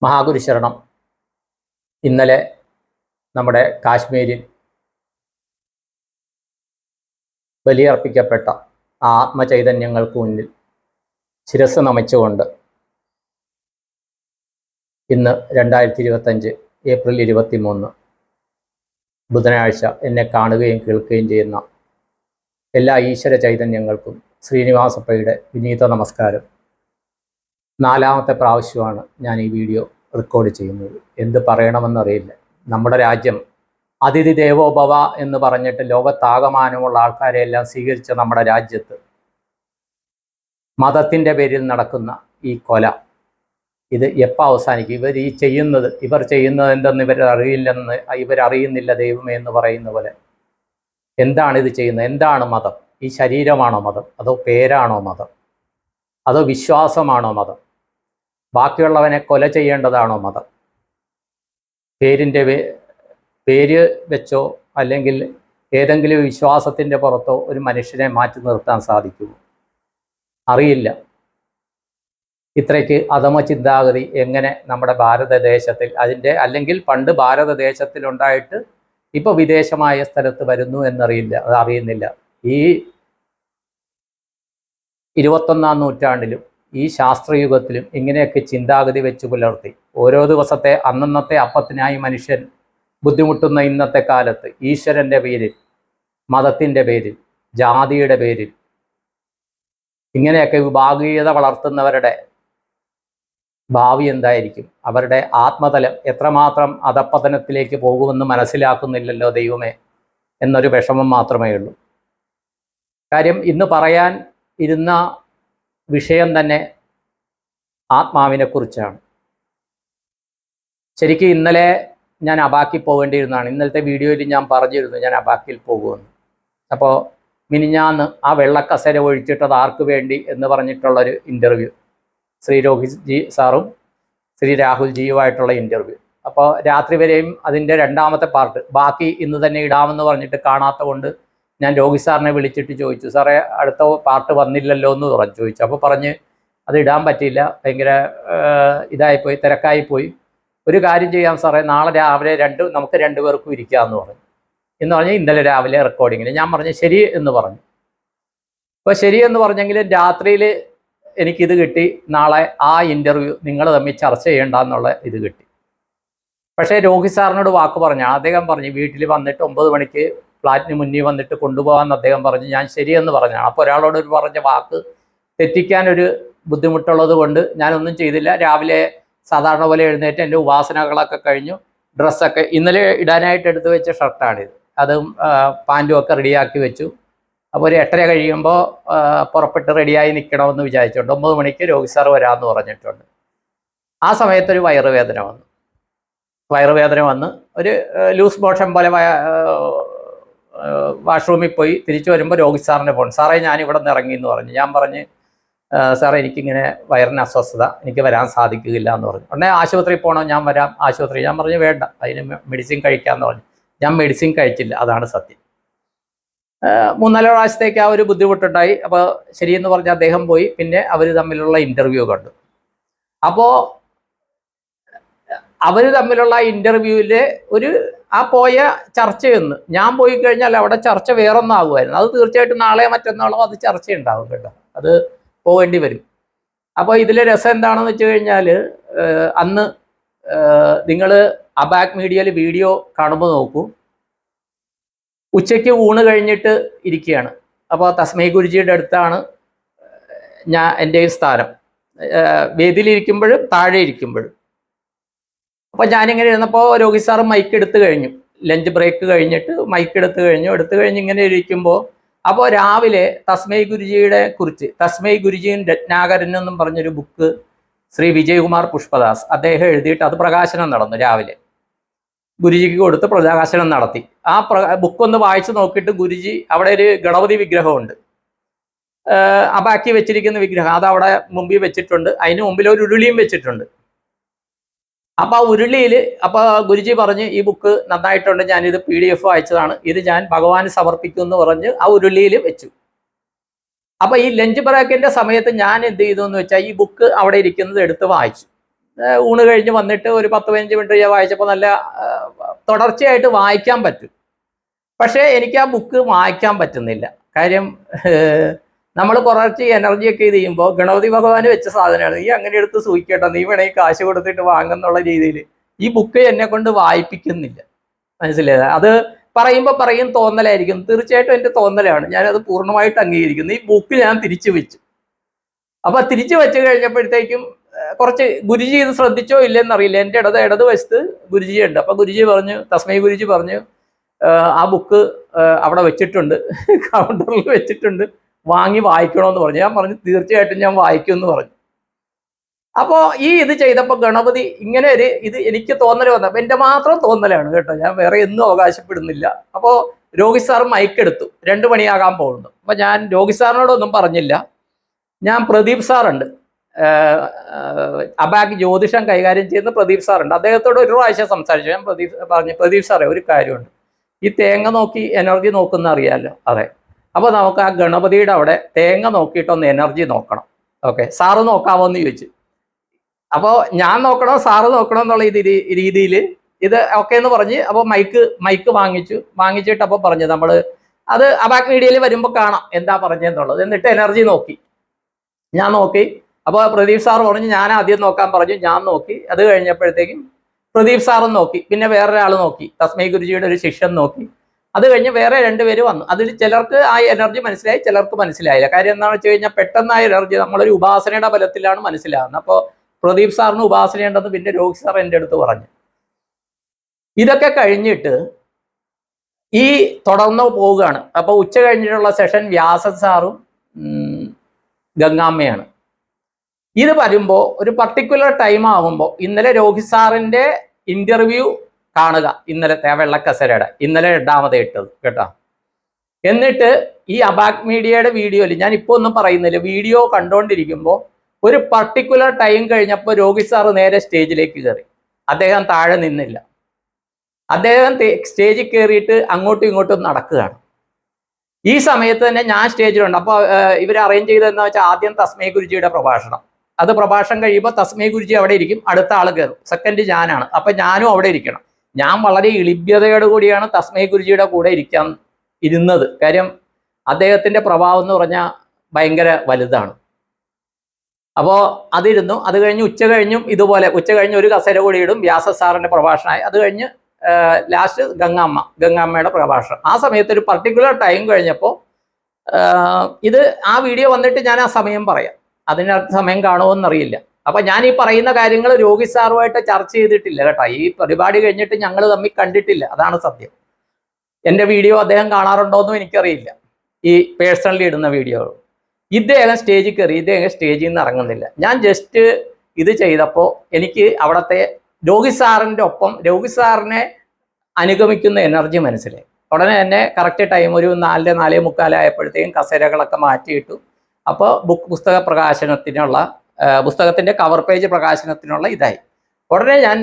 മഹാഗുരുശരണം. ഇന്നലെ നമ്മുടെ കാശ്മീരിൽ ബലിയർപ്പിക്കപ്പെട്ട ആത്മചൈതന്യങ്ങൾക്ക് മുന്നിൽ ശിരസ് നമിച്ചുകൊണ്ട് ഇന്ന് 2025 ഏപ്രിൽ 23 ബുധനാഴ്ച എന്നെ കാണുകയും കേൾക്കുകയും ചെയ്യുന്ന എല്ലാ ഈശ്വര ചൈതന്യങ്ങൾക്കും ശ്രീനിവാസപ്പയുടെ വിനീത നമസ്കാരം. 4ാമത്തെ പ്രാവശ്യമാണ് ഞാൻ ഈ വീഡിയോ റെക്കോർഡ് ചെയ്യുന്നത്. എന്ത് പറയണമെന്നറിയില്ല. നമ്മുടെ രാജ്യം അതിഥി ദേവോഭവ എന്ന് പറഞ്ഞിട്ട് ലോകത്താകമാനമുള്ള ആൾക്കാരെ എല്ലാം സ്വീകരിച്ച നമ്മുടെ രാജ്യത്ത് മതത്തിൻ്റെ പേരിൽ നടക്കുന്ന ഈ കൊല, ഇത് എപ്പോൾ അവസാനിക്കും? ഇവർ ചെയ്യുന്നത് എന്തെന്ന് ഇവരറിയുന്നില്ല ദൈവമേ എന്ന് പറയുന്ന പോലെ. എന്താണ് ഇത് ചെയ്യുന്നത്? എന്താണ് മതം? ഈ ശരീരമാണോ മതം? അതോ പേരാണോ മതം? അതോ വിശ്വാസമാണോ മതം? ബാക്കിയുള്ളവനെ കൊല ചെയ്യേണ്ടതാണോ മതം? പേര് വെച്ചോ അല്ലെങ്കിൽ ഏതെങ്കിലും വിശ്വാസത്തിൻ്റെ പുറത്തോ ഒരു മനുഷ്യനെ മാറ്റി നിർത്താൻ സാധിക്കുമോ? അറിയില്ല. ഇത്രയ്ക്ക് അധമ ചിന്താഗതി എങ്ങനെ നമ്മുടെ ഭാരതദേശത്തിൽ അല്ലെങ്കിൽ പണ്ട് ഭാരതദേശത്തിലുണ്ടായിട്ട് ഇപ്പോൾ വിദേശമായ സ്ഥലത്ത് വരുന്നു അറിയുന്നില്ല. ഈ 21ാം നൂറ്റാണ്ടിലും ഈ ശാസ്ത്രയുഗത്തിലും ഇങ്ങനെയൊക്കെ ചിന്താഗതി വെച്ച് പുലർത്തി ഓരോ ദിവസത്തെ അന്നന്നത്തെ അപ്പത്തിനായി മനുഷ്യൻ ബുദ്ധിമുട്ടുന്ന ഇന്നത്തെ കാലത്ത് ഈശ്വരൻ്റെ പേരിൽ, മതത്തിൻ്റെ പേരിൽ, ജാതിയുടെ പേരിൽ ഇങ്ങനെയൊക്കെ വിഭാഗീയത വളർത്തുന്നവരുടെ ഭാവി എന്തായിരിക്കും? അവരുടെ ആത്മതലം എത്രമാത്രം അധപ്പതനത്തിലേക്ക് പോകുമെന്ന് മനസ്സിലാക്കുന്നില്ലല്ലോ ദൈവമേ എന്നൊരു വിഷമം മാത്രമേ ഉള്ളൂ. കാര്യം ഇന്ന് പറയാൻ ഇരുന്ന വിഷയം തന്നെ ആത്മാവിനെക്കുറിച്ചാണ്. ശരിക്കും ഇന്നലെ ഞാൻ അബാക്കിൽ പോകേണ്ടിയിരുന്നതാണ്. ഇന്നലത്തെ വീഡിയോയിൽ ഞാൻ പറഞ്ഞിരുന്നു ഞാൻ അബാക്കിൽ പോകുമെന്ന്. അപ്പോൾ മിനിഞ്ഞാന്ന് ആ വെള്ളക്കസര ഒഴിച്ചിട്ടത് ആർക്ക് വേണ്ടി എന്ന് പറഞ്ഞിട്ടുള്ളൊരു ഇൻ്റർവ്യൂ, ശ്രീ രോഹിത് ജി സാറും ശ്രീ രാഹുൽ ജിയുമായിട്ടുള്ള ഇൻ്റർവ്യൂ. അപ്പോൾ രാത്രി വരെയും അതിൻ്റെ 2ാമത്തെ പാർട്ട് ബാക്കി ഇന്ന് തന്നെ ഇടാമെന്ന് പറഞ്ഞിട്ട് കാണാത്ത കൊണ്ട് ഞാൻ രോഹിത് സാറിനെ വിളിച്ചിട്ട് ചോദിച്ചു, സാറേ അടുത്ത പാർട്ട് വന്നില്ലല്ലോ എന്ന് ചോദിച്ചു. അപ്പോൾ പറഞ്ഞ് അത് ഇടാൻ പറ്റിയില്ല, ഭയങ്കര ഇതായിപ്പോയി, തിരക്കായിപ്പോയി. ഒരു കാര്യം ചെയ്യാം സാറേ, നാളെ രാവിലെ നമുക്ക് 2 പേർക്കും ഇരിക്കാമെന്ന് പറഞ്ഞു. എന്ന് പറഞ്ഞാൽ ഇന്നലെ രാവിലെ റെക്കോർഡിങ്ങിന് ഞാൻ പറഞ്ഞു ശരി എന്ന് പറഞ്ഞു. അപ്പോൾ ശരി എന്ന് പറഞ്ഞെങ്കിലും രാത്രിയിൽ എനിക്കിത് കിട്ടി, നാളെ ആ ഇൻ്റർവ്യൂ നിങ്ങൾ തമ്മിൽ ചർച്ച ചെയ്യേണ്ടെന്നുള്ള ഇത് കിട്ടി. പക്ഷേ രോഹിത് സാറിനോട് വാക്ക് പറഞ്ഞാണ്. അദ്ദേഹം പറഞ്ഞു വീട്ടിൽ വന്നിട്ട് 9 മണിക്ക് ഫ്ലാറ്റിന് മുന്നിൽ വന്നിട്ട് കൊണ്ടുപോകാമെന്ന് അദ്ദേഹം പറഞ്ഞു. ഞാൻ ശരിയെന്ന് പറഞ്ഞാണ്. അപ്പോൾ ഒരാളോട് പറഞ്ഞ വാക്ക് തെറ്റിക്കാനൊരു ബുദ്ധിമുട്ടുള്ളത് കൊണ്ട് ഞാനൊന്നും ചെയ്തില്ല. രാവിലെ സാധാരണ പോലെ എഴുന്നേറ്റ് എൻ്റെ ഉപാസനകളൊക്കെ കഴിഞ്ഞു. ഡ്രസ്സൊക്കെ ഇന്നലെ ഇടാനായിട്ട് എടുത്തു വെച്ച ഷർട്ടാണിത്. അതും പാൻറ്റും ഒക്കെ റെഡിയാക്കി വെച്ചു. അപ്പോൾ ഒരു 8:30 കഴിയുമ്പോൾ പുറപ്പെട്ട് റെഡിയായി നിൽക്കണമെന്ന് വിചാരിച്ചുകൊണ്ട് 9 മണിക്ക് രോഹിത് സാർ വരാമെന്ന് പറഞ്ഞിട്ടുണ്ട്. ആ സമയത്തൊരു വയറുവേദന വന്ന് ഒരു ലൂസ് മോഷൻ പോലെ വാഷ്റൂമിൽ പോയി തിരിച്ചു വരുമ്പോൾ രോഹിത് സാറിൻ്റെ ഫോൺ, സാറേ ഞാൻ ഇവിടെ നിന്ന് ഇറങ്ങി എന്ന് പറഞ്ഞു. ഞാൻ പറഞ്ഞ് സാറേ എനിക്കിങ്ങനെ വയറിന് അസ്വസ്ഥത, എനിക്ക് വരാൻ സാധിക്കില്ല എന്ന് പറഞ്ഞു. ഉടനെ ആശുപത്രിയിൽ പോകണോ? ഞാൻ വരാം ആശുപത്രി. ഞാൻ പറഞ്ഞു വേണ്ട, അതിന് മെഡിസിൻ കഴിക്കാമെന്ന് പറഞ്ഞു. ഞാൻ മെഡിസിൻ കഴിച്ചില്ല, അതാണ് സത്യം. 3-4 പ്രാവശ്യത്തേക്ക് ആ ഒരു ബുദ്ധിമുട്ടുണ്ടായി. അപ്പോൾ ശരിയെന്ന് പറഞ്ഞ് അദ്ദേഹം പോയി. പിന്നെ അവർ തമ്മിലുള്ള ഇൻ്റർവ്യൂ കണ്ടു. അപ്പോൾ അവർ തമ്മിലുള്ള ഇൻ്റർവ്യൂവിൽ ആ പോയ ചർച്ചയൊന്ന് ഞാൻ പോയി കഴിഞ്ഞാൽ അവിടെ ചർച്ച വേറൊന്നാകുമായിരുന്നു. അത് തീർച്ചയായിട്ടും നാളെ മറ്റന്നാളോ അത് ചർച്ചയുണ്ടാവും കേട്ടോ, അത് പോകേണ്ടി വരും. അപ്പോൾ ഇതിലെ രസം എന്താണെന്ന് വെച്ച് കഴിഞ്ഞാൽ അന്ന് നിങ്ങൾ അബാക് മീഡിയയിൽ വീഡിയോ കാണുമ്പോൾ നോക്കൂ, ഉച്ചയ്ക്ക് ഊണ് കഴിഞ്ഞിട്ട് ഇരിക്കുകയാണ്. അപ്പോൾ തസ്മൈ ഗുരുജിയുടെ അടുത്താണ് എൻ്റെ സ്ഥാനം, വേദിയിലിരിക്കുമ്പോഴും താഴെ ഇരിക്കുമ്പോഴും. അപ്പോൾ ഞാനിങ്ങനെ ഇരുന്നപ്പോൾ രോഹിത് സാറ് മൈക്ക് എടുത്തു കഴിഞ്ഞു, ലഞ്ച് ബ്രേക്ക് കഴിഞ്ഞിട്ട് മൈക്ക് എടുത്തു കഴിഞ്ഞ് ഇങ്ങനെ ഇരിക്കുമ്പോൾ അപ്പോൾ രാവിലെ തസ്മൈ ഗുരുജിയുടെ കുറിച്ച് തസ്മൈ ഗുരുജിയും രത്നാകരൻ എന്നും പറഞ്ഞൊരു ബുക്ക് ശ്രീ വിജയകുമാർ പുഷ്പദാസ് അദ്ദേഹം എഴുതിയിട്ട് അത് പ്രകാശനം നടന്നു. രാവിലെ ഗുരുജിക്ക് കൊടുത്ത് പ്രകാശനം നടത്തി. ആ ബുക്കൊന്ന് വായിച്ചു നോക്കിയിട്ട് ഗുരുജി അവിടെ ഒരു ഗണപതി വിഗ്രഹമുണ്ട്, അബാക്കി വെച്ചിരിക്കുന്ന വിഗ്രഹം, അത് അവിടെ മുമ്പിൽ വെച്ചിട്ടുണ്ട്. അതിന് മുമ്പിൽ ഒരു ഉരുളിയും വെച്ചിട്ടുണ്ട്. അപ്പോൾ ആ ഉരുളിയിൽ ഗുരുജി പറഞ്ഞ് ഈ ബുക്ക് നന്നായിട്ടുണ്ട്, ഞാനിത് PDF വായിച്ചതാണ്, ഇത് ഞാൻ ഭഗവാന് സമർപ്പിക്കും എന്ന് പറഞ്ഞ് ആ ഉരുളിയിൽ വെച്ചു. അപ്പോൾ ഈ ലഞ്ച് ബ്രേക്കിൻ്റെ സമയത്ത് ഞാൻ എന്ത് ചെയ്തു എന്ന് വെച്ചാൽ ഈ ബുക്ക് അവിടെ ഇരിക്കുന്നത് എടുത്ത് വായിച്ചു. ഊണ് കഴിഞ്ഞ് വന്നിട്ട് ഒരു 10-15 മിനിറ്റ് ഞാൻ വായിച്ചപ്പോൾ നല്ല തുടർച്ചയായിട്ട് വായിക്കാൻ പറ്റും. പക്ഷേ എനിക്ക് ആ ബുക്ക് വായിക്കാൻ പറ്റുന്നില്ല. കാര്യം നമ്മൾ കുറച്ച് എനർജിയൊക്കെ ഇത് ചെയ്യുമ്പോൾ ഗണപതി ഭഗവാന് വെച്ച സാധനമാണ്, നീ അങ്ങനെ എടുത്ത് സൂഹിക്കട്ടോ, നീ വേണമെങ്കിൽ കാശ് കൊടുത്തിട്ട് വാങ്ങുന്നുള്ള രീതിയിൽ ഈ ബുക്ക് എന്നെ കൊണ്ട് വായിപ്പിക്കുന്നില്ല. മനസ്സിലായത്? അത് പറയും തോന്നലായിരിക്കും. തീർച്ചയായിട്ടും എൻ്റെ തോന്നലാണ്, ഞാനത് പൂർണ്ണമായിട്ട് അംഗീകരിക്കുന്നു. ഈ ബുക്ക് ഞാൻ തിരിച്ചു വെച്ചു. അപ്പൊ തിരിച്ചു വെച്ച് കഴിഞ്ഞപ്പോഴത്തേക്കും കുറച്ച് ഗുരുജി ഇത് ശ്രദ്ധിച്ചോ ഇല്ലെന്നറിയില്ല, എൻ്റെ ഇടത് വശത്ത് ഗുരുജി ഉണ്ട്. അപ്പൊ ഗുരുജി പറഞ്ഞു, തസ്മൈ ഗുരുജി പറഞ്ഞു, ആ ബുക്ക് അവിടെ വെച്ചിട്ടുണ്ട്, കൗണ്ടറിൽ വെച്ചിട്ടുണ്ട്, വാങ്ങി വായിക്കണമെന്ന് പറഞ്ഞു. ഞാൻ പറഞ്ഞു തീർച്ചയായിട്ടും ഞാൻ വായിക്കുമെന്ന് പറഞ്ഞു. അപ്പോൾ ഇത് ചെയ്തപ്പോൾ ഗണപതി ഇങ്ങനെ ഇത് എനിക്ക് തോന്നൽ വന്നപ്പോൾ എൻ്റെ മാത്രം തോന്നലാണ് കേട്ടോ, ഞാൻ വേറെ ഒന്നും അവകാശപ്പെടുന്നില്ല. അപ്പോൾ രോഹിത് സാർ മൈക്കെടുത്തു, 2 മണിയാകാൻ പോകുന്നു. അപ്പോൾ ഞാൻ രോഹിത് സാറിനോടൊന്നും പറഞ്ഞില്ല. ഞാൻ പ്രദീപ് സാറുണ്ട്, അബാക് ജ്യോതിഷം കൈകാര്യം ചെയ്യുന്ന പ്രദീപ് സാറുണ്ട്, അദ്ദേഹത്തോട് ഒരു പ്രാവശ്യം സംസാരിച്ചു. ഞാൻ പ്രദീപ് സാറേ ഒരു കാര്യമുണ്ട്, ഈ തേങ്ങ നോക്കി എനർജി നോക്കുന്ന അറിയാമല്ലോ? അതെ. അപ്പോൾ നമുക്ക് ആ ഗണപതിയുടെ അവിടെ തേങ്ങ നോക്കിയിട്ടൊന്ന് എനർജി നോക്കണം. ഓക്കെ, സാറ് നോക്കാമോ എന്ന് ചോദിച്ചു. അപ്പോൾ ഞാൻ നോക്കണോ സാറ് നോക്കണോ എന്നുള്ള രീതിയിൽ ഇത് ഓക്കെ എന്ന് പറഞ്ഞ് അപ്പോൾ മൈക്ക് വാങ്ങിച്ചിട്ട് അപ്പോൾ പറഞ്ഞു, നമ്മൾ അത് അബാക് മീഡിയയിൽ വരുമ്പോൾ കാണാം എന്താ പറഞ്ഞെന്നുള്ളത്. എന്നിട്ട് എനർജി നോക്കി, ഞാൻ നോക്കി. അപ്പോൾ പ്രദീപ് സാർ പറഞ്ഞു ഞാൻ ആദ്യം നോക്കാൻ പറഞ്ഞു, ഞാൻ നോക്കി. അത് കഴിഞ്ഞപ്പോഴത്തേക്കും പ്രദീപ് സാറും നോക്കി, പിന്നെ വേറൊരാൾ നോക്കി, തസ്മൈ ഗുരുജിയുടെ ഒരു ശിഷ്യൻ നോക്കി. അത് കഴിഞ്ഞ് വേറെ 2 പേര് വന്നു. അതിൽ ചിലർക്ക് ആ എനർജി മനസ്സിലായി, ചിലർക്ക് മനസ്സിലായില്ല. കാര്യം എന്താണെന്ന് വെച്ച് കഴിഞ്ഞാൽ പെട്ടെന്ന് ആ എനർജി നമ്മളൊരു ഉപാസനയുടെ ബലത്തിലാണ് മനസ്സിലാകുന്നത്. അപ്പോൾ പ്രദീപ് സാറിന് ഉപാസനയുണ്ടെന്ന് പിന്നെ രോഹിത് സാർ എൻ്റെ അടുത്ത് പറഞ്ഞു. ഇതൊക്കെ കഴിഞ്ഞിട്ട് തുടർന്ന് പോവുകയാണ്. അപ്പോൾ ഉച്ച കഴിഞ്ഞിട്ടുള്ള സെഷൻ വ്യാസൻ സാറും ഗംഗാമ്മയാണ്. ഇത് വരുമ്പോൾ ഒരു പർട്ടിക്കുലർ ടൈം ആകുമ്പോൾ ഇന്നലെ രോഹിത് സാറിൻ്റെ ഇന്റർവ്യൂ കാണുക, ഇന്നലത്തെ ആ വെള്ളക്കസരയുടെ, ഇന്നലെ 8ാമത് ഇട്ടത് കേട്ടോ. എന്നിട്ട് ഈ അബാക് മീഡിയയുടെ വീഡിയോയിൽ ഞാൻ ഇപ്പോൾ ഒന്നും പറയുന്നില്ല, വീഡിയോ കണ്ടുകൊണ്ടിരിക്കുമ്പോൾ ഒരു പർട്ടിക്കുലർ ടൈം കഴിഞ്ഞപ്പോൾ രോഹിത് സാറ് നേരെ സ്റ്റേജിലേക്ക് കയറി. അദ്ദേഹം താഴെ നിന്നില്ല, അദ്ദേഹം സ്റ്റേജിൽ കയറിയിട്ട് അങ്ങോട്ടും ഇങ്ങോട്ടും നടക്കുകയാണ്. ഈ സമയത്ത് തന്നെ ഞാൻ സ്റ്റേജിലുണ്ട്. അപ്പോൾ ഇവർ അറേഞ്ച് ചെയ്തതെന്ന് വെച്ചാൽ ആദ്യം തസ്മൈ ഗുരുജിയുടെ പ്രഭാഷണം, അത് പ്രഭാഷണം കഴിയുമ്പോൾ തസ്മൈ ഗുരുജി അവിടെ ഇരിക്കും, അടുത്ത ആൾ കയറും, സെക്കൻഡ് ഞാനാണ്. അപ്പം ഞാനും അവിടെ ഇരിക്കണം. ഞാൻ വളരെ എളിഭ്യതയോട് കൂടിയാണ് തസ്മൈ ഗുരുജിയുടെ കൂടെ ഇരുന്നത്. കാര്യം അദ്ദേഹത്തിൻ്റെ പ്രഭാവം എന്ന് പറഞ്ഞാൽ ഭയങ്കര വലുതാണ്. അപ്പോൾ അതിരുന്നു. അത് കഴിഞ്ഞ് ഉച്ച കഴിഞ്ഞും ഇതുപോലെ ഉച്ച കഴിഞ്ഞ് ഒരു കസേര കൂടി ഇടും, വ്യാസ സാറിൻ്റെ പ്രഭാഷണമായി. അത് കഴിഞ്ഞ് ലാസ്റ്റ് ഗംഗാമ്മയുടെ പ്രഭാഷണം. ആ സമയത്ത് ഒരു പർട്ടിക്കുലർ ടൈം കഴിഞ്ഞപ്പോൾ ആ വീഡിയോ വന്നിട്ട് ഞാൻ ആ സമയം പറയാം, അതിനകത്ത് സമയം കാണുമോയെന്നറിയില്ല. അപ്പം ഞാൻ ഈ പറയുന്ന കാര്യങ്ങൾ രോഹിത് സാറുമായിട്ട് ചർച്ച ചെയ്തിട്ടില്ല കേട്ടോ. ഈ പരിപാടി കഴിഞ്ഞിട്ട് ഞങ്ങൾ തമ്മിൽ കണ്ടിട്ടില്ല, അതാണ് സത്യം. എൻ്റെ വീഡിയോ അദ്ദേഹം കാണാറുണ്ടോയെന്നും എനിക്കറിയില്ല, ഈ പേഴ്സണലി ഇടുന്ന വീഡിയോ. ഇദ്ദേഹം സ്റ്റേജിൽ കയറി, ഇദ്ദേഹം സ്റ്റേജിൽ നിന്ന് ഇറങ്ങുന്നില്ല. ഞാൻ ജസ്റ്റ് ഇത് ചെയ്തപ്പോൾ എനിക്ക് അവിടുത്തെ രോഹിത് സാറിൻ്റെ ഒപ്പം രോഹിത് സാറിനെ അനുഗമിക്കുന്ന എനർജി മനസ്സിലായി. ഉടനെ തന്നെ കറക്റ്റ് ടൈം ഒരു 4-4:45 ആയപ്പോഴത്തേക്കും കസേരകളൊക്കെ മാറ്റിയിട്ടു. അപ്പോൾ പുസ്തക പ്രകാശനത്തിനുള്ള പുസ്തകത്തിൻ്റെ കവർ പേജ് പ്രകാശനത്തിനുള്ള ഇതായി. ഉടനെ ഞാൻ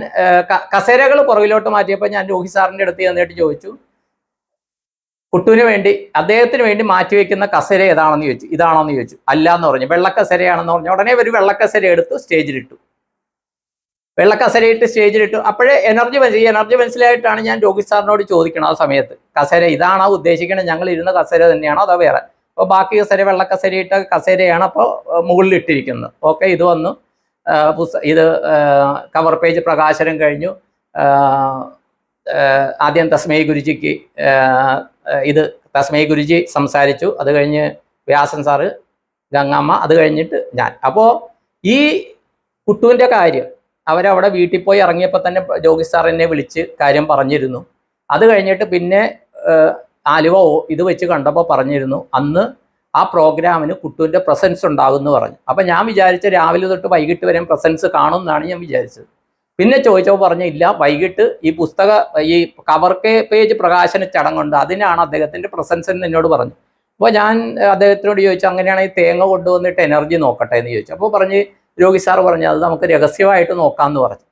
കസേരകൾ പുറകിലോട്ട് മാറ്റിയപ്പോൾ ഞാൻ രോഹിത് സാറിൻ്റെ അടുത്ത് ചെന്നിട്ട് ചോദിച്ചു, കുട്ടുവിന് വേണ്ടി അദ്ദേഹത്തിന് വേണ്ടി മാറ്റിവെക്കുന്ന കസേര ഏതാണെന്ന് ചോദിച്ചു. ഇതാണോന്ന് ചോദിച്ചു. അല്ല എന്ന് പറഞ്ഞു. വെള്ളക്കസേരയാണെന്ന് പറഞ്ഞു. ഉടനെ ഒരു വെള്ളക്കസേര എടുത്ത് സ്റ്റേജിലിട്ടു. വെള്ളക്കസേരയിട്ട് സ്റ്റേജിലിട്ടു. അപ്പോഴേ എനർജി മനസ്സിലായിട്ടാണ് ഞാൻ രോഹിത് സാറിനോട് ചോദിക്കണം ആ സമയത്ത്, കസേര ഇതാണോ ഉദ്ദേശിക്കുന്നത്, ഞങ്ങൾ ഇരുന്ന കസേര തന്നെയാണോ അതോ വേറെ? അപ്പോൾ ബാക്കി കസേര വെള്ളക്കസേരയിട്ട കസേരയാണ് അപ്പോൾ മുകളിലിട്ടിരിക്കുന്നത്. ഓക്കെ, ഇത് വന്നു. ഇത് കവർ പേജ് പ്രകാശനം കഴിഞ്ഞു. ആദ്യം തസ്മൈ ഗുരുജിക്ക് തസ്മൈ ഗുരുജി സംസാരിച്ചു. അത് കഴിഞ്ഞ് വ്യാസൻ സാറ്, ഗംഗാമ്മ, അത് കഴിഞ്ഞിട്ട് ഞാൻ. അപ്പോൾ ഈ കുട്ടുവിൻ്റെ കാര്യം അവരവിടെ വീട്ടിൽ പോയി ഇറങ്ങിയപ്പോൾ തന്നെ രോഹിത് സാർ എന്നെ വിളിച്ച് കാര്യം പറഞ്ഞിരുന്നു. അത് കഴിഞ്ഞിട്ട് പിന്നെ ആലുവ ഇത് വെച്ച് കണ്ടപ്പോൾ പറഞ്ഞിരുന്നു, അന്ന് ആ പ്രോഗ്രാമിന് കുട്ടുവിൻ്റെ പ്രസൻസ് ഉണ്ടാകുമെന്ന് പറഞ്ഞു. അപ്പം ഞാൻ വിചാരിച്ച രാവിലെ തൊട്ട് വൈകിട്ട് വരെ പ്രസൻസ് കാണുമെന്നാണ് ഞാൻ വിചാരിച്ചത്. പിന്നെ ചോദിച്ചപ്പോൾ പറഞ്ഞു ഇല്ല, വൈകിട്ട് ഈ കവർ പേജ് പ്രകാശന ചടങ്ങുണ്ട്, അതിനാണ് അദ്ദേഹത്തിൻ്റെ പ്രസൻസ് എന്ന് എന്നോട് പറഞ്ഞു. അപ്പോൾ ഞാൻ അദ്ദേഹത്തിനോട് ചോദിച്ചു, അങ്ങനെയാണെങ്കിൽ തേങ്ങ കൊണ്ടുവന്നിട്ട് എനർജി നോക്കട്ടെ എന്ന് ചോദിച്ചു. അപ്പോൾ പറഞ്ഞ് രോഹിത് സാർ പറഞ്ഞു അത് നമുക്ക് രഹസ്യമായിട്ട് നോക്കാമെന്ന് പറഞ്ഞു.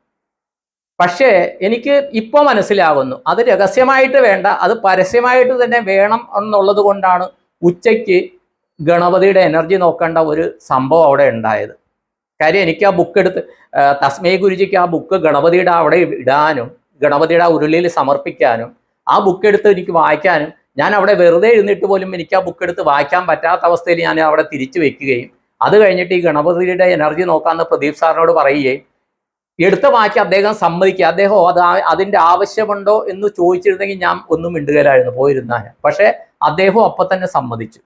പക്ഷേ എനിക്ക് ഇപ്പോൾ മനസ്സിലാകുന്നു അത് രഹസ്യമായിട്ട് വേണ്ട, അത് പരസ്യമായിട്ട് തന്നെ വേണം എന്നുള്ളത് കൊണ്ടാണ് ഉച്ചയ്ക്ക് ഗണപതിയുടെ എനർജി നോക്കേണ്ട ഒരു സംഭവം അവിടെ ഉണ്ടായത്. കാര്യം എനിക്ക് ആ ബുക്ക് എടുത്ത് തസ്മൈ ഗുരുജിക്ക് ആ ബുക്ക് ഗണപതിയുടെ അവിടെ ഇടാനും ഗണപതിയുടെ ആ ഉരുളിയിൽ സമർപ്പിക്കാനും ആ ബുക്ക് എടുത്ത് എനിക്ക് വായിക്കാനും ഞാൻ അവിടെ വെറുതെ ഇരുന്നിട്ട് പോലും എനിക്ക് ആ ബുക്ക് എടുത്ത് വായിക്കാൻ പറ്റാത്ത അവസ്ഥയിൽ ഞാൻ അവിടെ തിരിച്ചു വെക്കുകയും അത് കഴിഞ്ഞിട്ട് ഈ ഗണപതിയുടെ എനർജി നോക്കാമെന്ന് പ്രദീപ് സാറിനോട് പറയുകയും എടുത്ത വാക്കി അദ്ദേഹം സമ്മതിക്കുക. അദ്ദേഹം അതിൻ്റെ ആവശ്യമുണ്ടോ എന്ന് ചോദിച്ചിരുന്നെങ്കിൽ ഞാൻ ഒന്നും മിണ്ടുകയിലായിരുന്നു, പോയിരുന്നാൽ. പക്ഷേ അദ്ദേഹം അപ്പം തന്നെ സമ്മതിച്ചു.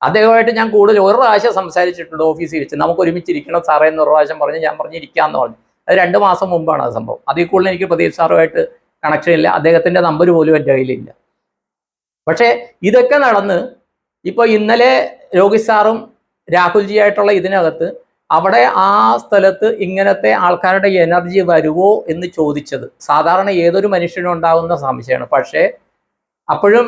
അദ്ദേഹമായിട്ട് ഞാൻ കൂടുതൽ ഒരു പ്രാവശ്യം സംസാരിച്ചിട്ടുണ്ട് ഓഫീസിൽ വെച്ച്. നമുക്ക് ഒരുമിച്ചിരിക്കണം സാറേ എന്ന് ഒരു പ്രാവശ്യം പറഞ്ഞ് ഞാൻ പറഞ്ഞിരിക്കാമെന്ന് പറഞ്ഞു. അത് 2 മാസം മുമ്പാണ് ആ സംഭവം. അതിൽ കൂടുതൽ എനിക്ക് പ്രദീപ് സാറുമായിട്ട് കണക്ഷൻ ഇല്ല, അദ്ദേഹത്തിൻ്റെ നമ്പർ പോലും എൻ്റെ കയ്യിലില്ല. പക്ഷേ ഇതൊക്കെ നടന്ന് ഇപ്പോൾ ഇന്നലെ രോഹിത് സാറും രാഹുൽജി ആയിട്ടുള്ള ഇതിനകത്ത് അവിടെ ആ സ്ഥലത്ത് ഇങ്ങനത്തെ ആൾക്കാരുടെ എനർജി വരുമോ എന്ന് ചോദിച്ചത് സാധാരണ ഏതൊരു മനുഷ്യനും ഉണ്ടാകുന്ന സംശയമാണ്. പക്ഷേ അപ്പോഴും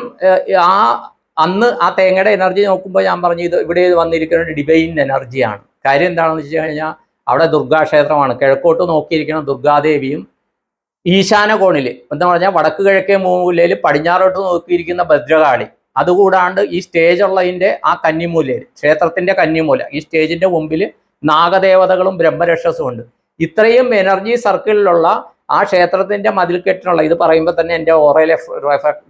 അന്ന് ആ തേങ്ങയുടെ എനർജി നോക്കുമ്പോൾ ഞാൻ പറഞ്ഞു ഇത് ഇവിടെ വന്നിരിക്കുന്ന ഡിവൈൻ എനർജിയാണ്. കാര്യം എന്താണെന്ന് വെച്ച് കഴിഞ്ഞാൽ അവിടെ ദുർഗാക്ഷേത്രമാണ്. കിഴക്കോട്ട് നോക്കിയിരിക്കുന്ന ദുർഗാദേവിയും ഈശാന കോണിൽ എന്താ പറഞ്ഞാൽ വടക്ക് കിഴക്കേ മൂലയിൽ പടിഞ്ഞാറോട്ട് നോക്കിയിരിക്കുന്ന ഭദ്രകാളി, അതുകൂടാണ്ട് ഈ സ്റ്റേജ് ഉള്ളതിൻ്റെ ആ കന്നിമൂലയിൽ ക്ഷേത്രത്തിൻ്റെ കന്നിമൂല, ഈ സ്റ്റേജിൻ്റെ മുമ്പിൽ നാഗദേവതകളും ബ്രഹ്മരക്ഷസും ഉണ്ട്. ഇത്രയും എനർജി സർക്കിളിലുള്ള ആ ക്ഷേത്രത്തിൻ്റെ മതിൽക്കെട്ടിനുള്ള ഇത് പറയുമ്പോൾ തന്നെ എൻ്റെ ഓറയിൽ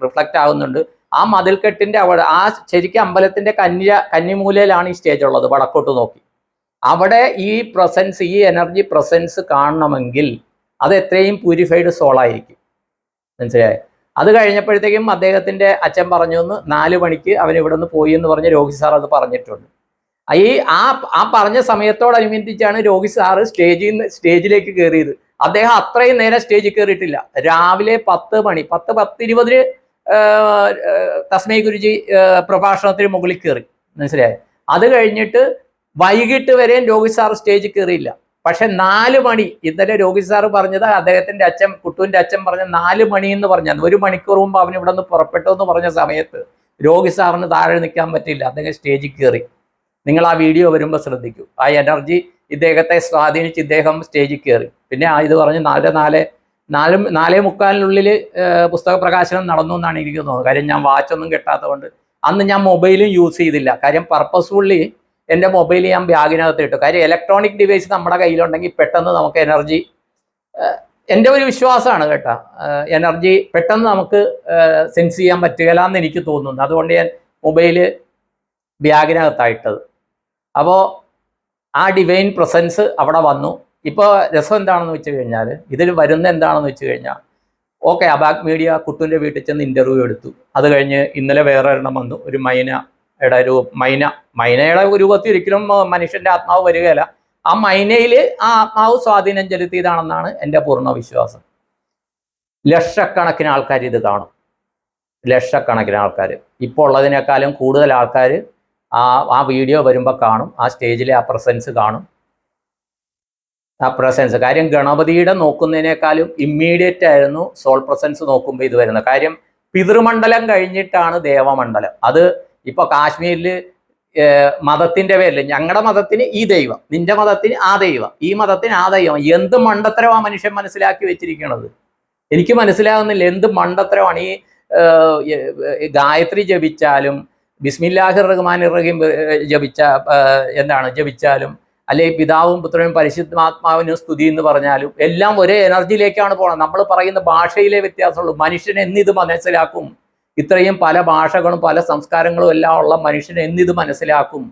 റിഫ്ലക്റ്റ് ആകുന്നുണ്ട്. ആ മതിൽക്കെട്ടിൻ്റെ അവിടെ ആ ശരിക്കും അമ്പലത്തിൻ്റെ കന്നിമൂലയിലാണ് ഈ സ്റ്റേജ് ഉള്ളത് വടക്കോട്ട് നോക്കി. അവിടെ ഈ പ്രസൻസ്, ഈ എനർജി പ്രസൻസ് കാണണമെങ്കിൽ അത് എത്രയും പ്യൂരിഫൈഡ് സോളായിരിക്കും. മനസ്സിലായി? അത് കഴിഞ്ഞപ്പോഴത്തേക്കും അദ്ദേഹത്തിൻ്റെ അച്ഛൻ പറഞ്ഞു എന്ന് 4 മണിക്ക് അവൻ ഇവിടെ നിന്ന് പോയി എന്ന് പറഞ്ഞ് രോഹിത് സാർ അത് പറഞ്ഞിട്ടുണ്ട്. ആ പറഞ്ഞ സമയത്തോടനുബന്ധിച്ചാണ് രോഹിത് സാറ് സ്റ്റേജിലേക്ക് കയറിയത്. അദ്ദേഹം അത്രയും നേരം സ്റ്റേജിൽ കയറിയിട്ടില്ല. രാവിലെ 10 മണി 10:20 തസ്മൈ ഗുരുജി പ്രഭാഷണത്തിന് മുകളിൽ കയറി. മനസ്സിലായി? അത് കഴിഞ്ഞിട്ട് വൈകിട്ട് വരെയും രോഹിത് സാർ സ്റ്റേജിൽ കയറിയില്ല. പക്ഷെ 4 മണി ഇന്നലെ രോഹിത് സാറ് പറഞ്ഞത് അദ്ദേഹത്തിൻ്റെ അച്ഛൻ കുട്ടുവിൻ്റെ അച്ഛൻ പറഞ്ഞ 4 മണി എന്ന് പറഞ്ഞാൽ 1 മണിക്കൂർ മുമ്പ് അവൻ ഇവിടെ നിന്ന് പുറപ്പെട്ടു എന്ന് പറഞ്ഞ സമയത്ത് രോഹിത് സാറിന് താഴെ നിൽക്കാൻ പറ്റില്ല, അദ്ദേഹം സ്റ്റേജിൽ കയറി. നിങ്ങൾ ആ വീഡിയോ വരുമ്പോൾ ശ്രദ്ധിക്കൂ. ആ എനർജി ഇദ്ദേഹത്തെ സ്വാധീനിച്ച് ഇദ്ദേഹം സ്റ്റേജിൽ കയറി. പിന്നെ ഇത് പറഞ്ഞ് 4:45 പുസ്തക പ്രകാശനം നടന്നു എന്നാണ് എനിക്ക് തോന്നുന്നത്. കാര്യം ഞാൻ വാച്ചൊന്നും കെട്ടാത്തതുകൊണ്ട് അന്ന് ഞാൻ മൊബൈലും യൂസ് ചെയ്തില്ല. കാര്യം പർപ്പസ്ഫുള്ളി എൻ്റെ മൊബൈൽ ഞാൻ ബാഗിനകത്ത് ഇട്ടു. കാര്യം ഇലക്ട്രോണിക് ഡിവൈസ് നമ്മുടെ കയ്യിലുണ്ടെങ്കിൽ പെട്ടെന്ന് നമുക്ക് എനർജി, എൻ്റെ ഒരു വിശ്വാസമാണ് കേട്ടോ, എനർജി പെട്ടെന്ന് നമുക്ക് സെൻസ് ചെയ്യാൻ പറ്റുകയില്ല എന്ന് എനിക്ക് തോന്നുന്നു. അതുകൊണ്ട് ഞാൻ മൊബൈല് ബാഗിനകത്തായിട്ടത്. അപ്പോൾ ആ ഡിവൈൻ പ്രസൻസ് അവിടെ വന്നു. ഇപ്പോൾ രസം എന്താണെന്ന് വെച്ച് കഴിഞ്ഞാൽ ഇതിൽ വരുന്ന എന്താണെന്ന് വെച്ച് കഴിഞ്ഞാൽ ഓക്കെ, അബാക് മീഡിയ കുട്ടുവിൻ്റെ വീട്ടിൽ ചെന്ന് ഇൻ്റർവ്യൂ എടുത്തു. അത് കഴിഞ്ഞ് ഇന്നലെ വേറെ ഒരെണ്ണം വന്നു, ഒരു മൈനയുടെ രൂപത്തിൽ ഒരിക്കലും മനുഷ്യൻ്റെ ആത്മാവ് വരികയില്ല. ആ മൈനയിൽ ആ ആത്മാവ് സ്വാധീനം ചെലുത്തിയതാണെന്നാണ് എൻ്റെ പൂർണ്ണ വിശ്വാസം. ലക്ഷക്കണക്കിന് ആൾക്കാർ ഇത് കാണും, ലക്ഷക്കണക്കിന് ആൾക്കാർ. ഇപ്പോൾ ഉള്ളതിനേക്കാളും കൂടുതൽ ആൾക്കാർ ആ വീഡിയോ വരുമ്പോൾ കാണും. ആ സ്റ്റേജിലെ ആ പ്രസൻസ് കാണും. ആ പ്രസൻസ് കാര്യം ഗണപതിയുടെ നോക്കുന്നതിനേക്കാളും ഇമ്മീഡിയറ്റ് ആയിരുന്നു സോൾ പ്രസൻസ് നോക്കുമ്പോൾ ഇത് വരുന്നത്. കാര്യം പിതൃമണ്ഡലം കഴിഞ്ഞിട്ടാണ് ദേവമണ്ഡലം. അത് ഇപ്പോൾ കാശ്മീരിൽ മതത്തിൻ്റെ പേരിൽ ഞങ്ങളുടെ മതത്തിന് ഈ ദൈവം, നിന്റെ മതത്തിന് ആ ദൈവം, ഈ മതത്തിന് ആ ദൈവം. എന്ത് മണ്ടത്തരമാണ് മനുഷ്യൻ മനസ്സിലാക്കി വെച്ചിരിക്കുന്നത്? എനിക്ക് മനസ്സിലാകുന്നില്ല എന്ത് മണ്ടത്തരമാണ്. ഈ ഗായത്രി ജപിച്ചാലും ബിസ്മില്ലാഹിർ റഹ്മാനിർ റഹീം ജപിച്ചാലും അല്ലെങ്കിൽ പിതാവും പുത്രനും പരിശുദ്ധാത്മാവിനും സ്തുതി എന്ന് പറഞ്ഞാലും എല്ലാം ഒരേ എനർജിയിലേക്കാണ് പോകണം. നമ്മൾ പറയുന്ന ഭാഷയിലെ വ്യത്യാസമുള്ളൂ. മനുഷ്യൻ എന്നിത് മനസ്സിലാക്കും? ഇത്രയും പല ഭാഷകളും പല സംസ്കാരങ്ങളും എല്ലാം ഉള്ള മനുഷ്യൻ എന്നിത് മനസ്സിലാക്കും?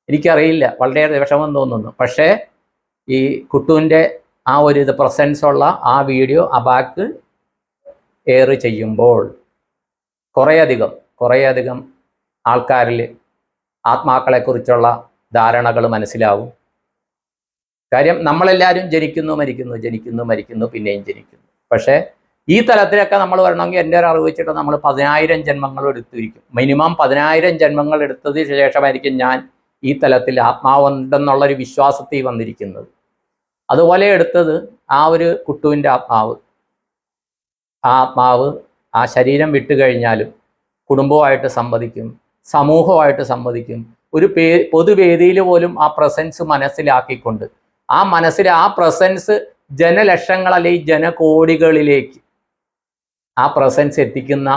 എനിക്കറിയില്ല, വളരെ വിഷമം തോന്നുന്നു. പക്ഷേ ഈ കുട്ടുവിൻ്റെ ആ ഒരു പ്രസൻസ് ഉള്ള ആ വീഡിയോ അബാക്ക് എയർ ചെയ്യുമ്പോൾ കുറേയധികം ആൾക്കാരിൽ ആത്മാക്കളെക്കുറിച്ചുള്ള ധാരണകൾ മനസ്സിലാവും. കാര്യം നമ്മളെല്ലാവരും ജനിക്കുന്നു മരിക്കുന്നു പിന്നെയും ജനിക്കുന്നു. പക്ഷേ ഈ തലത്തിലൊക്കെ നമ്മൾ വരണമെങ്കിൽ എൻ്റെ ഒരു അറിവ് വെച്ചിട്ട് നമ്മൾ 10,000 ജന്മങ്ങൾ എടുത്തിരിക്കും. മിനിമം 10,000 ജന്മങ്ങൾ എടുത്തതിന് ശേഷമായിരിക്കും ഞാൻ ഈ തലത്തിൽ ആത്മാവുണ്ടെന്നുള്ളൊരു വിശ്വാസത്തിൽ വന്നിരിക്കുന്നത്. അതുപോലെ എടുത്തത് ആ ഒരു കുട്ടുവിൻ്റെ ആത്മാവ്. ആ ആത്മാവ് ആ ശരീരം വിട്ടുകഴിഞ്ഞാലും കുടുംബവുമായിട്ട് സംവദിക്കും, സമൂഹമായിട്ട് സംവദിക്കും. ഒരു പൊതുവേദിയിൽ പോലും ആ പ്രസൻസ് മനസ്സിലാക്കിക്കൊണ്ട് ആ പ്രസൻസ് ജനലക്ഷങ്ങൾ അല്ലെങ്കിൽ ജനകോടികളിലേക്ക് ആ പ്രസൻസ് എത്തിക്കുന്ന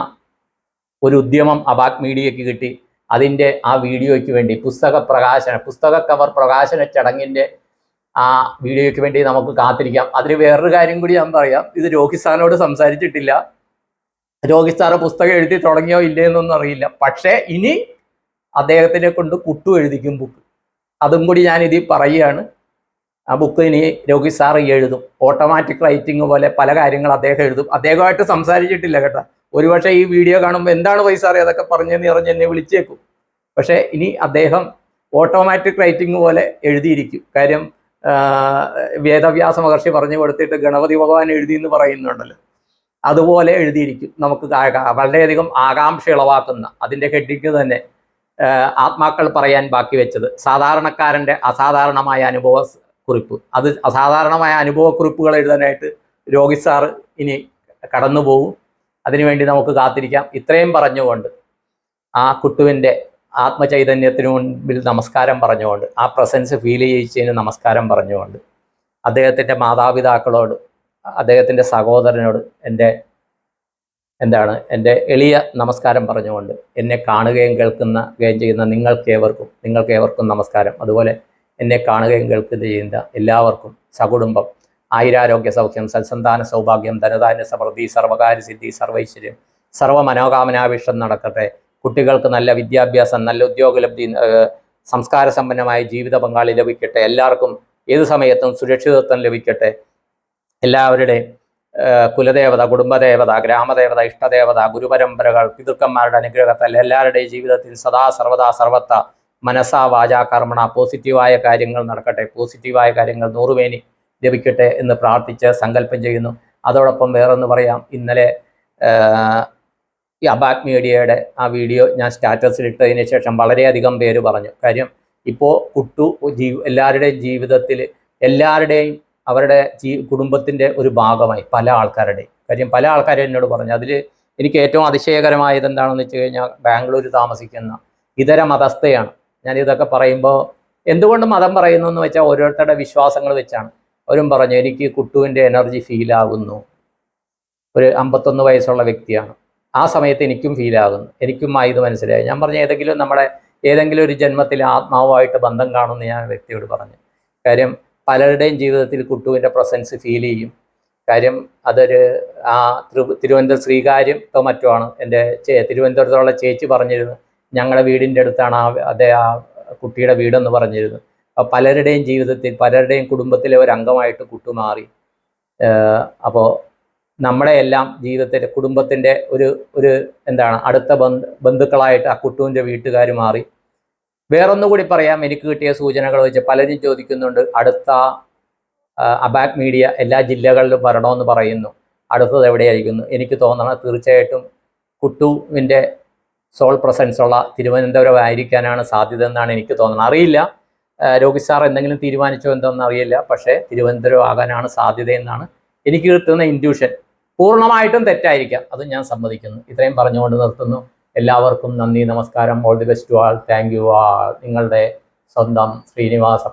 ഒരു ഉദ്യമം അബാക് മീഡിയയ്ക്ക് കിട്ടി. അതിൻ്റെ ആ വീഡിയോയ്ക്ക് വേണ്ടി പുസ്തക കവർ പ്രകാശന ചടങ്ങിൻ്റെ ആ വീഡിയോയ്ക്ക് വേണ്ടി നമുക്ക് കാത്തിരിക്കാം. അതിന് വേറൊരു കാര്യം കൂടി ഞാൻ പറയാം. ഇത് രോഹിത് സാറിനോട് സംസാരിച്ചിട്ടില്ല. രോഹിത് സാറ് പുസ്തകം എഴുതി തുടങ്ങിയോ ഇല്ലയെന്നൊന്നും അറിയില്ല. പക്ഷേ ഇനി അദ്ദേഹത്തിനെ കൊണ്ട് കുട്ടു എഴുതിക്കും ബുക്ക്. അതും കൂടി ഞാൻ ഇതിൽ പറയുകയാണ്. ആ ബുക്ക് ഇനി രോഹിത് സാർ എഴുതും. ഓട്ടോമാറ്റിക് റൈറ്റിംഗ് പോലെ പല കാര്യങ്ങൾ അദ്ദേഹം എഴുതും. അദ്ദേഹമായിട്ട് സംസാരിച്ചിട്ടില്ല കേട്ടോ. ഒരുപക്ഷെ ഈ വീഡിയോ കാണുമ്പോൾ എന്താണ് പോയി സാറേ അതൊക്കെ പറഞ്ഞെന്ന് പറഞ്ഞ് എന്നെ വിളിച്ചേക്കും. പക്ഷേ ഇനി അദ്ദേഹം ഓട്ടോമാറ്റിക് റൈറ്റിംഗ് പോലെ എഴുതിയിരിക്കും. കാര്യം വേദവ്യാസ മഹർഷി പറഞ്ഞു കൊടുത്തിട്ട് ഗണപതി ഭഗവാൻ എഴുതി എന്ന് പറയുന്നുണ്ടല്ലോ, അതുപോലെ എഴുതിയിരിക്കും. നമുക്ക് വളരെയധികം ആകാംക്ഷ ഇളവാക്കുന്ന, അതിൻ്റെ ഹെഡിങ് തന്നെ ആത്മാക്കൾ പറയാൻ ബാക്കി വെച്ചത്, സാധാരണക്കാരൻ്റെ അസാധാരണമായ അനുഭവ കുറിപ്പ്. അത് അസാധാരണമായ അനുഭവക്കുറിപ്പുകൾ എഴുതാനായിട്ട് രോഹിത് സാറ് ഇനി കടന്നു പോകും. അതിനുവേണ്ടി നമുക്ക് കാത്തിരിക്കാം. ഇത്രയും പറഞ്ഞുകൊണ്ട് ആ കുട്ടുവിൻ്റെ ആത്മചൈതന്യത്തിനു മുൻപിൽ നമസ്കാരം പറഞ്ഞുകൊണ്ട്, ആ പ്രസൻസ് ഫീൽ ചെയ്യിച്ചതിന് നമസ്കാരം പറഞ്ഞുകൊണ്ട്, അദ്ദേഹത്തിൻ്റെ മാതാപിതാക്കളോട്, അദ്ദേഹത്തിൻ്റെ സഹോദരനോട് എൻ്റെ എളിയ നമസ്കാരം പറഞ്ഞുകൊണ്ട്, എന്നെ കാണുകയും കേൾക്കുകയും ചെയ്യുന്ന നിങ്ങൾക്കേവർക്കും നമസ്കാരം. അതുപോലെ എന്നെ കാണുകയും കേൾക്കുകയും ചെയ്യുന്ന എല്ലാവർക്കും സകുടുംബം ആയുരാരോഗ്യ സൗഖ്യം, സത്സന്താന സൗഭാഗ്യം, ധനധാന്യ സമൃദ്ധി, സർവകാര്യ സിദ്ധി, സർവൈശ്വര്യം, സർവമനോകാമനാഭിഷ്ടം നടക്കട്ടെ. കുട്ടികൾക്ക് നല്ല വിദ്യാഭ്യാസം, നല്ല ഉദ്യോഗലബ്ധി, സംസ്കാര സമ്പന്നമായ ജീവിത പങ്കാളി ലഭിക്കട്ടെ. എല്ലാവർക്കും ഏതു സമയത്തും സുരക്ഷിതത്വം ലഭിക്കട്ടെ. എല്ലാവരുടെയും കുലദേവത, കുടുംബദേവത, ഗ്രാമദേവത, ഇഷ്ടദേവത, ഗുരുപരമ്പരകൾ, പിതൃക്കന്മാരുടെ അനുഗ്രഹത്താൽ എല്ലാവരുടെയും ജീവിതത്തിൽ സദാ സർവദാ സർവത്ത മനസ്സാ വാചാ കർമ്മണ പോസിറ്റീവായ കാര്യങ്ങൾ നടക്കട്ടെ. പോസിറ്റീവായ കാര്യങ്ങൾ നൂറുമേനി ലഭിക്കട്ടെ എന്ന് പ്രാർത്ഥിച്ച് സങ്കല്പം ചെയ്യുന്നു. അതോടൊപ്പം വേറൊന്ന് പറയാം. ഇന്നലെ ഈ അബാക് മീഡിയയുടെ ആ വീഡിയോ ഞാൻ സ്റ്റാറ്റസിലിട്ടതിന് ശേഷം വളരെയധികം പേര് പറഞ്ഞു. കാര്യം ഇപ്പോൾ കുട്ടു എല്ലാവരുടെയും ജീവിതത്തിൽ, എല്ലാവരുടെയും അവരുടെ കുടുംബത്തിൻ്റെ ഒരു ഭാഗമായി പല ആൾക്കാരുടെയും. കാര്യം പല ആൾക്കാരും എന്നോട് പറഞ്ഞു. അതിൽ എനിക്ക് ഏറ്റവും അതിശയകരമായത് എന്താണെന്ന് വെച്ച് കഴിഞ്ഞാൽ, ബാംഗ്ലൂർ താമസിക്കുന്ന ഇതര മതസ്ഥയാണ്. ഞാനിതൊക്കെ പറയുമ്പോൾ എന്തുകൊണ്ട് മതം പറയുന്നു എന്ന് വെച്ചാൽ ഓരോരുത്തരുടെ വിശ്വാസങ്ങൾ വെച്ചാണ്. അവരും പറഞ്ഞു എനിക്ക് കുട്ടുവിൻ്റെ എനർജി ഫീലാകുന്നു. ഒരു 51 വയസ്സുള്ള വ്യക്തിയാണ്. ആ സമയത്ത് എനിക്കും ഫീലാകുന്നു, എനിക്കും ഇത് മനസ്സിലായി. ഞാൻ പറഞ്ഞു ഏതെങ്കിലും ഒരു ജന്മത്തിൽ ആത്മാവുമായിട്ട് ബന്ധം കാണുമെന്ന് ഞാൻ വ്യക്തിയോട് പറഞ്ഞു. കാര്യം പലരുടെയും ജീവിതത്തിൽ കുട്ടുവിൻ്റെ പ്രസൻസ് ഫീൽ ചെയ്യും. കാര്യം അതൊരു തിരുവനന്തപുരം ശ്രീകാര്യമോ മറ്റോ ആണ്. എൻ്റെ തിരുവനന്തപുരത്തുള്ള ചേച്ചി പറഞ്ഞിരുന്നു, ഞങ്ങളുടെ വീടിൻ്റെ അടുത്താണ് ആ കുട്ടിയുടെ വീടെന്ന് പറഞ്ഞിരുന്നു. അപ്പോൾ പലരുടെയും ജീവിതത്തിൽ, പലരുടെയും കുടുംബത്തിലെ ഒരു അംഗമായിട്ട് കുട്ടു മാറി. അപ്പോൾ നമ്മുടെ എല്ലാം ജീവിതത്തിൽ കുടുംബത്തിൻ്റെ ഒരു അടുത്ത ബന്ധുക്കളായിട്ട് ആ കുട്ടുവിൻ്റെ വീട്ടുകാർ മാറി. വേറൊന്നുകൂടി പറയാം. എനിക്ക് കിട്ടിയ സൂചനകൾ വെച്ച് പലരും ചോദിക്കുന്നുണ്ട്, അടുത്ത അബാക് മീഡിയ എല്ലാ ജില്ലകളിലും വരണമെന്ന് പറയുന്നു, അടുത്തത് എവിടെയായിരിക്കുന്നു? എനിക്ക് തോന്നണം തീർച്ചയായിട്ടും കുട്ടുവിൻ്റെ സോൾ പ്രസൻസ് ഉള്ള തിരുവനന്തപുരം ആയിരിക്കാനാണ് സാധ്യത എന്നാണ് എനിക്ക് തോന്നുന്നത്. അറിയില്ല, രോഹിത് സാർ എന്തെങ്കിലും തീരുമാനിച്ചോ എന്തോന്നും അറിയില്ല. പക്ഷേ തിരുവനന്തപുരം ആകാനാണ് സാധ്യതയെന്നാണ് എനിക്ക് കിട്ടുന്ന ഇൻഡ്യൂഷൻ. പൂർണ്ണമായിട്ടും തെറ്റായിരിക്കാം, അതും ഞാൻ സമ്മതിക്കുന്നു. ഇത്രയും പറഞ്ഞുകൊണ്ട് നിർത്തുന്നു. എല്ലാവർക്കും നന്ദി, നമസ്കാരം. All the best to all. Thank you all. നിങ്ങളുടെ സ്വന്തം ശ്രീനിവാസ.